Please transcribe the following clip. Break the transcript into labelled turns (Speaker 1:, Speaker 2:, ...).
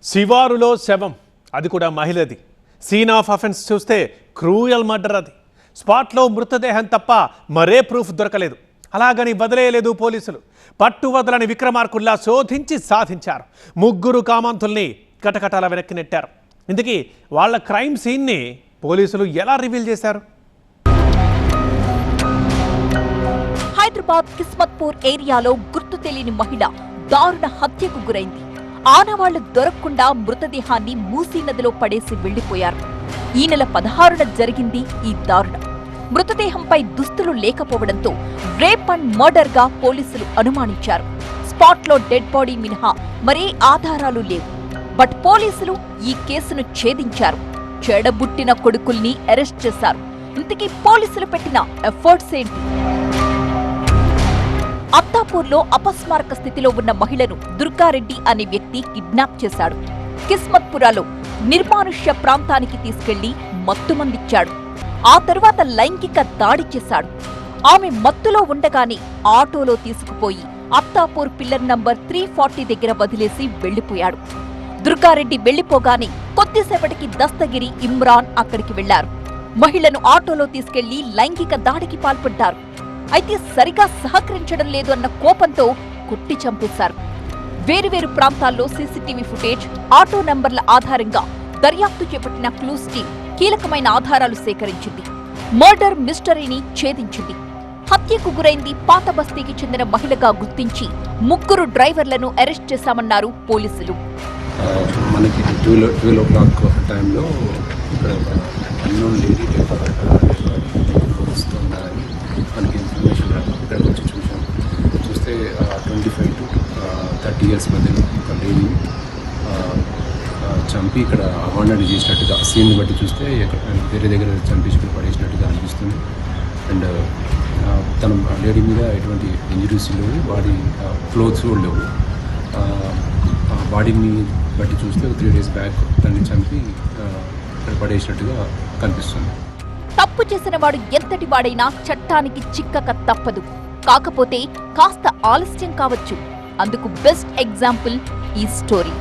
Speaker 1: శివారులో శవం, అది కూడా మహిళది. సీన్ ఆఫ్ అఫెన్స్ చూస్తే క్రూయల్ మర్డర్ అది. స్పాట్లో మృతదేహం తప్ప మరే ప్రూఫ్ దొరకలేదు. అలాగని వదిలేయలేదు పోలీసులు. పట్టు వదలని విక్రమార్కుల్లా శోధించి సాధించారు. ముగ్గురు కామంతుల్ని కటకటాల వెనక్కి నెట్టారు. ఇందుకీ వాళ్ళ క్రైమ్ సీన్ని పోలీసులు ఎలా రివీల్ చేశారు?
Speaker 2: హైదరాబాద్ కిస్మత్పూర్ ఏరియాలో గుర్తు తెలియని మహిళ దారుణ హత్యకు గురైంది. ఆనవాళ్లు దొరకకుండా మృతదేహాన్ని మూసీ నదిలో పడేసి వెళ్లిపోయారు. ఈ నెల 16న జరిగింది ఈ దారుణం. మృతదేహంపై దుస్తులు లేకపోవడంతో రేప్ అండ్ మర్డర్ గా పోలీసులు అనుమానించారు. స్పాట్లో డెడ్ బాడీ మినహా మరే ఆధారాలు లేవు. బట్ పోలీసులు ఈ కేసును ఛేదించారు. చెడబుట్టిన కొడుకుల్ని అరెస్ట్ చేశారు. ఇంతకీ పోలీసులు పెట్టిన ఎఫర్ట్స్ ఏంటి? అత్తాపూర్లో అపస్మారక స్థితిలో ఉన్న మహిళను దుర్గారెడ్డి అనే వ్యక్తి కిడ్నాప్ చేశాడు. కిస్మత్పురాలో నిర్మానుష్య ప్రాంతానికి తీసుకెళ్లి మత్తుమందిచ్చాడు. ఆ తరువాత లైంగిక దాడి చేశాడు. ఆమె మత్తులో ఉండగానే ఆటోలో తీసుకుపోయి అత్తాపూర్ పిల్లర్ నంబర్ 340 దగ్గర వదిలేసి వెళ్లిపోయాడు. దుర్గారెడ్డి వెళ్లిపోగానే కొద్దిసేపటికి దస్తగిరి, ఇమ్రాన్ అక్కడికి వెళ్లారు. మహిళను ఆటోలో తీసుకెళ్లి లైంగిక దాడికి పాల్పడ్డారు. అయితే సరిగా సహకరించడం లేదు అన్న కోపంతో కొట్టి చంపేశారు. వేరువేరు ప్రాంతాల్లో సీసీటీవీ ఫుటేజ్, ఆటో నంబర్ల ఆధారంగా దర్యాప్తు చేపట్టిన క్లూస్ టీమ్ కీలకమైన ఆధారాలు సేకరించింది. మర్డర్ మిస్టరీని ఛేదించింది. హత్యకు గురైంది పాత బస్తీకి చెందిన మహిళగా గుర్తించి ముగ్గురు డ్రైవర్లను అరెస్ట్ చేశామన్నారు పోలీసులు.
Speaker 3: మనకి 12 o'clock టైంలో ఇక్కడ అన్నోన్ లేడీ వస్తున్నారని మనకి ఇన్ఫర్మేషన్ ఇక్కడికి వచ్చి చూస్తే 25 to 30 years మధ్యలో ఒక లేడీని చంపి ఇక్కడ అవాండెడ్ చేసినట్టుగా సీన్ బట్టి చూస్తే వేరే దగ్గర చంపేసి ఇక్కడ పడేసినట్టుగా అనిపిస్తుంది. అండ్ తన లేడీ మీద ఎటువంటి ఇంజరీస్ లేవు, బాడీ క్లోత్స్ కూడా లేవు. బాడీని బట్టి చూస్తే 3 days బ్యాక్ తనని చంపి ఇక్కడ పడేసినట్టుగా కనిపిస్తుంది.
Speaker 2: తప్పు చేసిన వాడు ఎంతటి వాడైనా చట్టానికి చిక్కక తప్పదు. కాకపోతే కాస్త ఆలస్యం కావచ్చు. అందుకు బెస్ట్ ఎగ్జాంపుల్ ఈ స్టోరీ.